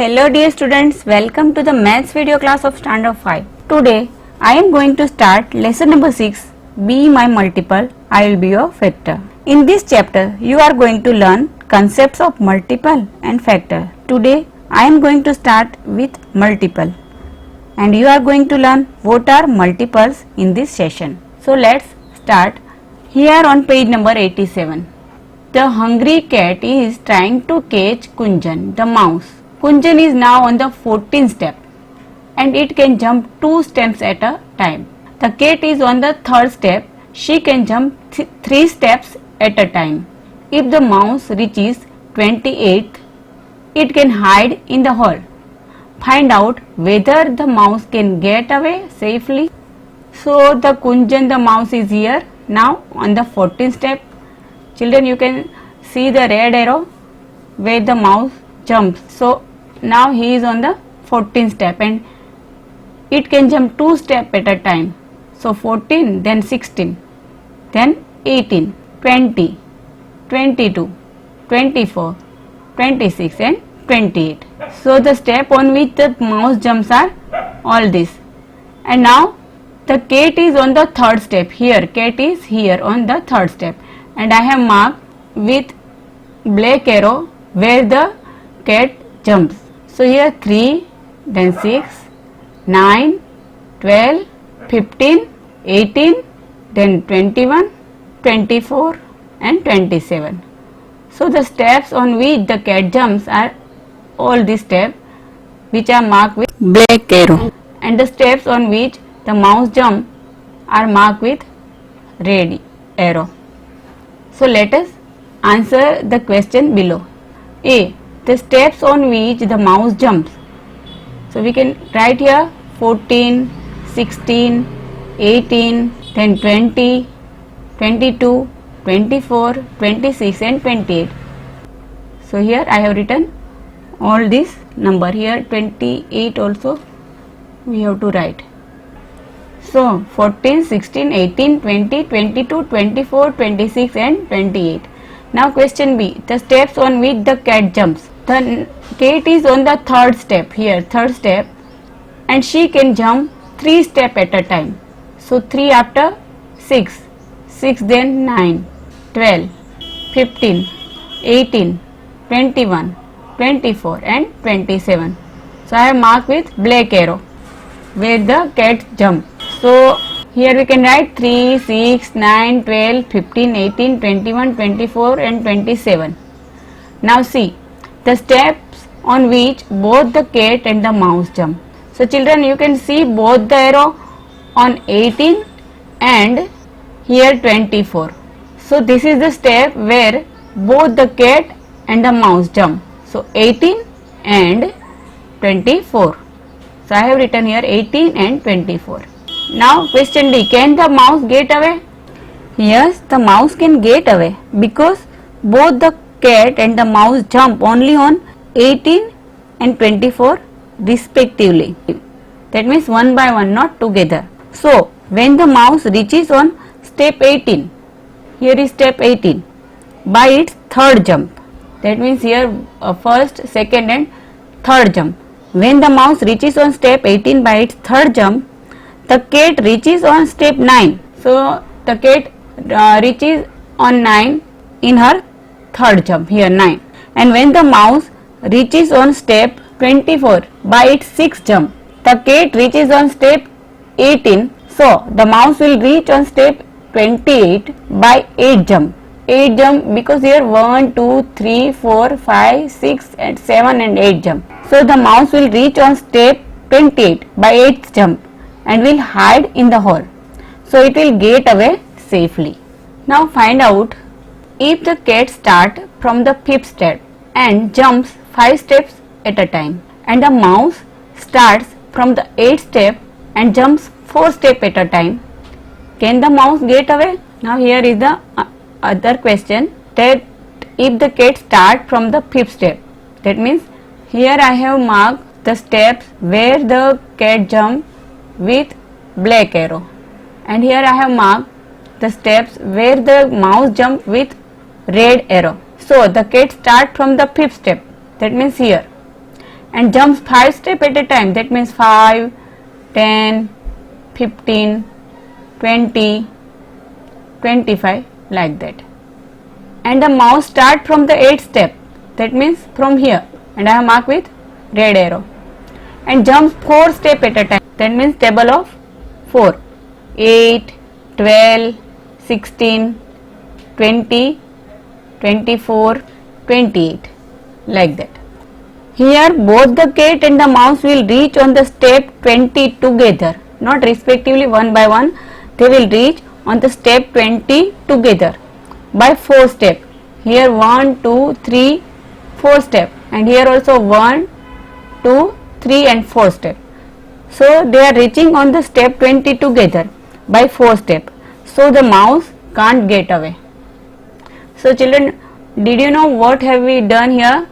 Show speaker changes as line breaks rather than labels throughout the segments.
Hello dear students, welcome to the maths video class of standard 5. Today I am going to start lesson number 6, Be my multiple, I will be your factor. In this chapter you are going to learn concepts of multiple and factor. Today I am going to start with multiple and you are going to learn what are multiples in this session. So let's start. Here on page number 87. The hungry cat is trying to catch Kunjan, the mouse. Kunjan is now on the 14th step and it can jump 2 steps at a time. The cat is on the 3rd step. She can jump 3 steps at a time. If the mouse reaches 28th, it can hide in the hole. Find out whether the mouse can get away safely. So the Kunjan, the mouse, is here now on the 14th step. Children, you can see the red arrow where the mouse jumps. So now he is on the 14th step and it can jump 2 steps at a time. So 14, then 16, then 18, 20, 22, 24, 26 and 28. So the step on which the mouse jumps are all this. And now the cat is on the 3rd step. Here cat is here on the 3rd step and I have marked with black arrow where the cat jumps. So here 3, then 6, 9, 12, 15, 18, then 21, 24 and 27. So the steps on which the cat jumps are all these steps which are marked with black arrow, and the steps on which the mouse jump are marked with red arrow. So let us answer the question below. A. The steps on which the mouse jumps. So we can write here 14, 16, 18, then 20, 22, 24, 26 and 28. So here I have written all this number. Here 28 also we have to write. So 14, 16, 18, 20, 22, 24, 26 and 28. Now question B. The steps on which the cat jumps. The cat is on the 3rd step, here 3rd step, and she can jump 3 steps at a time. So 3 after 6, 6 then 9, 12, 15, 18, 21, 24 and 27. So I have marked with black arrow where the cat jumps. So here we can write 3, 6, 9, 12, 15, 18, 21, 24 and 27. Now see the steps on which both the cat and the mouse jump. So children, you can see both the arrow on 18 and here 24. So this is the step where both the cat and the mouse jump. So 18 and 24. So I have written here 18 and 24. Now question D. Can the mouse get away? Yes, the mouse can get away because both the cat and the mouse jump only on 18 and 24 respectively. That means one by one, not together. So when the mouse reaches on step 18, here is step 18, by its 3rd jump, that means here first, 2nd and 3rd jump. When the mouse reaches on step 18 by its 3rd jump, the cat reaches on step 9. So the cat reaches on 9 in her 3rd jump, here 9. And when the mouse reaches on step 24 by its 6th jump, the cat reaches on step 18. So the mouse will reach on step 28 by 8 jump. 8 jump because here 1, 2, 3, 4, 5, 6 and 7 and 8 jump. So the mouse will reach on step 28 by 8th jump and will hide in the hole. So it will get away safely. Now find out if the cat starts from the 5th step and jumps 5 steps at a time, and the mouse starts from the 8th step and jumps 4 steps at a time. Can the mouse get away? Now here is the other question, that if the cat starts from the 5th step, that means here I have marked the steps where the cat jumps with black arrow, and here I have marked the steps where the mouse jumps with red arrow. So the cat starts from the 5th step, that means here, and jumps 5 steps at a time. That means 5, 10, 15, 20, 25 like that. And the mouse start from the 8th step. That means from here, and I have marked with red arrow, and jumps 4 steps at a time. That means table of 4, 8, 12, 16, 20, 24, 28 like that. Here both the cat and the mouse will reach on the step 20 together, not respectively one by one. They will reach on the step 20 together by 4 steps. Here 1, 2, 3, 4 steps, and here also 1, 2, 3 and 4 steps. So they are reaching on the step 20 together by 4 steps. So the mouse can't get away. So children, did you know what have we done here?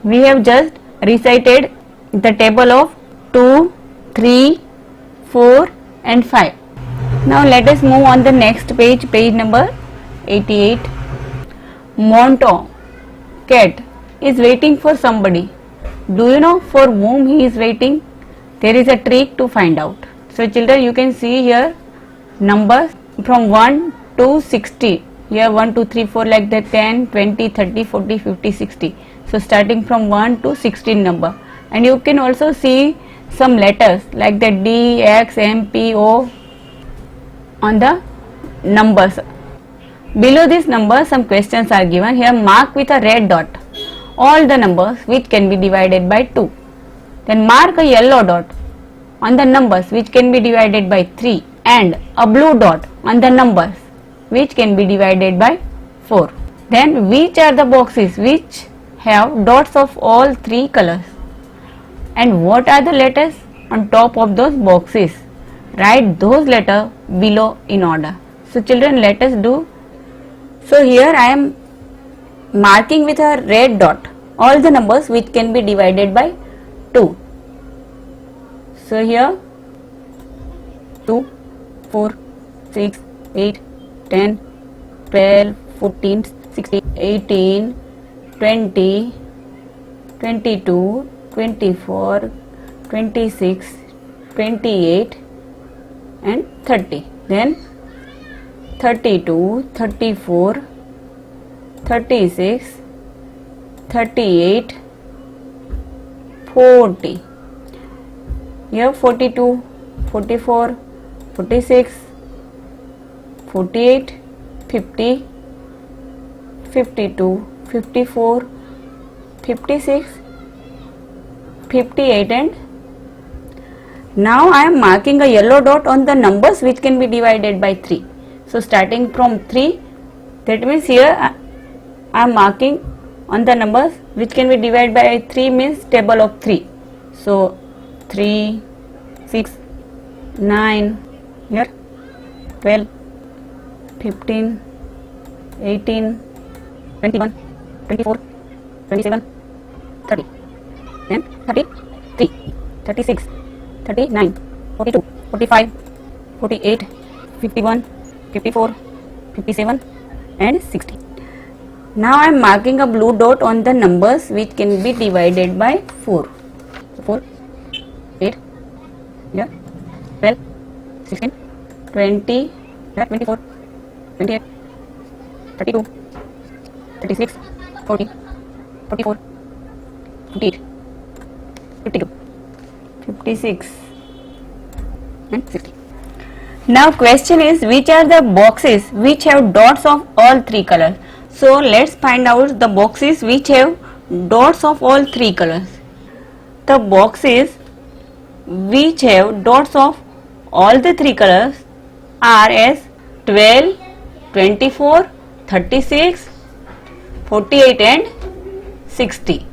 We have just recited the table of 2, 3, 4 and 5. Now let us move on the next page, page number 88. Monto, cat, is waiting for somebody. Do you know for whom he is waiting? There is a trick to find out. So children, you can see here numbers from 1 to 60. Here 1, 2, 3, 4 like that, 10, 20, 30, 40, 50, 60. So starting from 1 to 16 number. And you can also see some letters like the D, X, M, P, O on the numbers. Below this number some questions are given. Here mark with a red dot all the numbers which can be divided by 2. Then mark a yellow dot on the numbers which can be divided by 3 and a blue dot on the numbers which can be divided by 4. Then which are the boxes which have dots of all 3 colors, and what are the letters on top of those boxes? Write those letters below in order. So children, let us do. So here I am marking with a red dot all the numbers which can be divided by 2. So here 2, 4, 6, 8, 10, 12, 14, 16, 18, 20, 22, 24, 26, 28 and 30. Then 32, 34, 36, 38, 40. Here 42, 44, 46, 48, 50, 52, 54, 56, 58 and now I am marking a yellow dot on the numbers which can be divided by 3. So starting from 3, that means here I am marking on the numbers which can be divided by 3 means table of 3. So 3, 6, 9, here 12, 15, 18, 21, 24, 27, 30, then 33, 36, 39, 42, 45, 48, 51, 54, 57 and 60. Now I am marking a blue dot on the numbers which can be divided by 4. So 4, 8, yeah, 12, 16, 20, 24, 28, 32, 36, 40, 44, 58, 52, 56 and 60. Now question is, which are the boxes which have dots of all 3 colors? So let's find out the boxes which have dots of all 3 colors. The boxes which have dots of all the 3 colors are as 12, 24, 36, 48 and 60.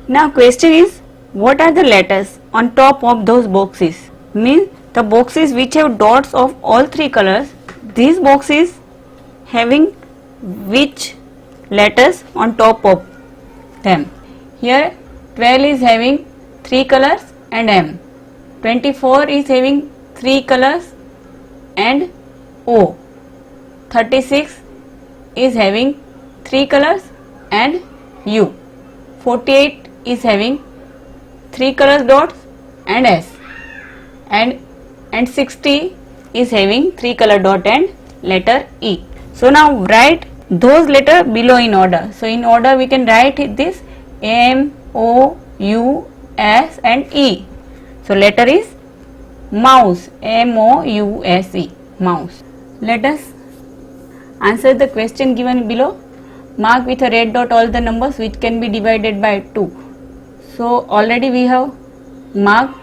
Now question is, what are the letters on top of those boxes? Means the boxes which have dots of all 3 colors, these boxes having which letters on top of them? Here 12 is having 3 colors and M. 24 is having 3 colors and O. 36 is having 3 colors and U. 48 is having 3 color dots and S, and 60 is having 3 color dot and letter E. So now write those letters below in order. So in order we can write this M, O, U, S and E. So letter is mouse, M-O-U-S-E, mouse. Let us answer the question given below. Mark with a red dot all the numbers which can be divided by 2. So already we have marked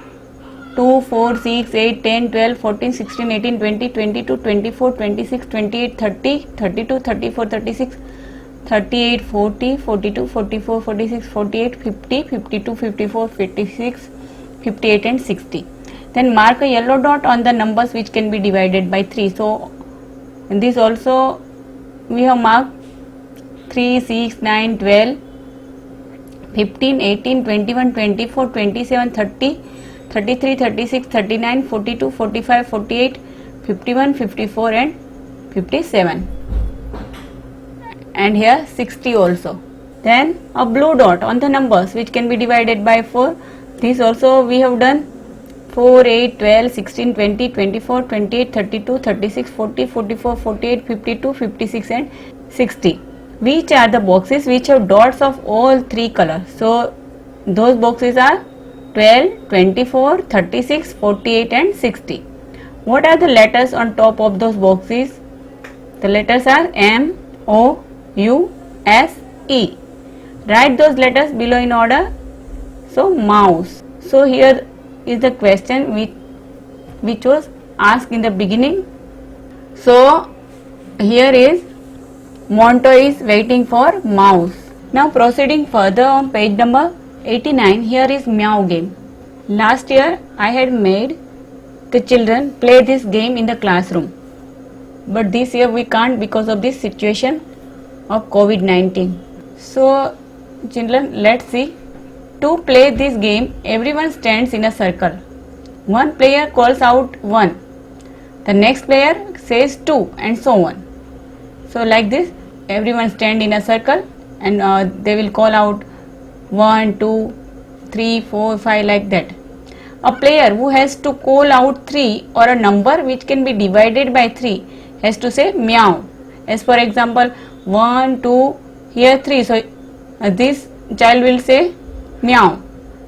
2, 4, 6, 8, 10, 12, 14, 16, 18, 20, 22, 24, 26, 28, 30, 32, 34, 36, 38, 40, 42, 44, 46, 48, 50, 52, 54, 56, 58 and 60. Then mark a yellow dot on the numbers which can be divided by 3. So in this also we have marked 3, 6, 9, 12, 15, 18, 21, 24, 27, 30, 33, 36, 39, 42, 45, 48, 51, 54 and 57. And here 60 also. Then a blue dot on the numbers which can be divided by 4. This also we have done 4, 8, 12, 16, 20, 24, 28, 32, 36, 40, 44, 48, 52, 56 and 60. Which are the boxes which have dots of all 3 colors? So those boxes are 12, 24, 36, 48 and 60. What are the letters on top of those boxes? The letters are M, O, U, S, E. Write those letters below in order. So mouse. So here is the question which was asked in the beginning. So here is Monto is waiting for mouse. Now proceeding further on page number 89, here is Meow game. Last year I had made the children play this game in the classroom. But this year we can't because of this situation of COVID-19. So children, let's see. To play this game, everyone stands in a circle. One player calls out 1. The next player says 2 and so on. So like this, everyone stand in a circle and they will call out 1, 2, 3, 4, 5 like that. A player who has to call out 3 or a number which can be divided by 3 has to say meow. As for example, 1, 2, here 3. So this child will say meow.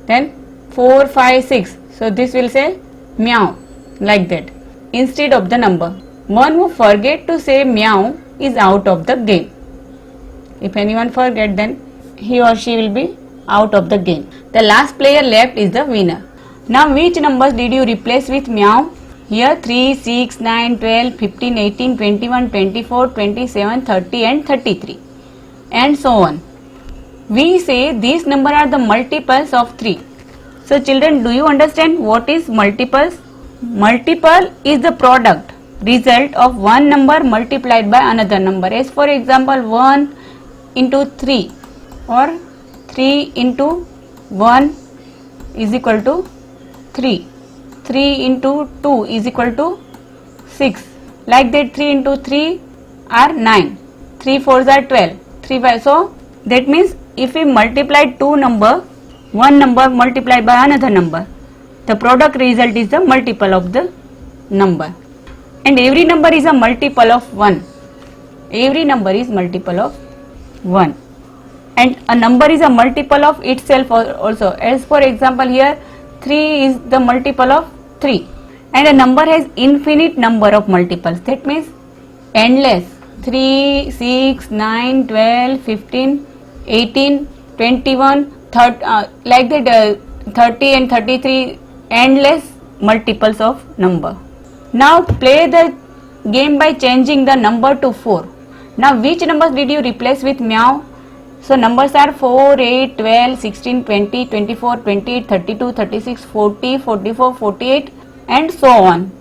Then 4, 5, 6. So this will say meow like that instead of the number. One who forget to say meow is out of the game. If anyone forget, then he or she will be out of the game. The last player left is the winner. Now which numbers did you replace with meow? Here 3, 6, 9, 12, 15, 18, 21, 24, 27, 30 and 33 and so on. We say these numbers are the multiples of 3. So children, do you understand what is multiples? Multiple is the product, result of one number multiplied by another number. As for example, 1 into 3 or 3 into 1 is equal to 3. 3 into 2 is equal to 6. Like that 3 into 3 are 9. 3 4s are 12. 3 5. So that means if we multiply two number, one number multiplied by another number, the product result is the multiple of the number. And every number is a multiple of 1. Every number is multiple of 1. And a number is a multiple of itself also. As for example, here 3 is the multiple of 3. And a number has infinite number of multiples. That means endless. 3, 6, 9, 12, 15, 18, 21, 30, like that 30 and 33 endless multiples of number. Now play the game by changing the number to 4. Now which numbers did you replace with meow? So numbers are 4, 8, 12, 16, 20, 24, 28, 32, 36, 40, 44, 48 and so on.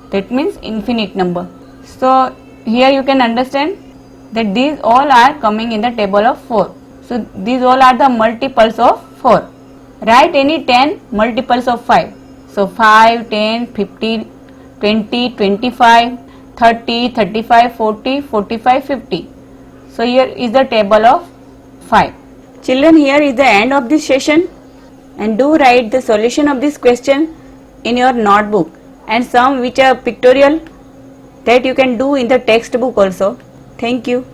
That means infinite number. So here you can understand that these all are coming in the table of 4. So these all are the multiples of 4. Write any 10 multiples of 5. So 5, 10, 15, 20, 25, 30, 35, 40, 45, 50. So here is the table of 5. Children, here is the end of this session, and do write the solution of this question in your notebook, and some which are pictorial that you can do in the textbook also. Thank you.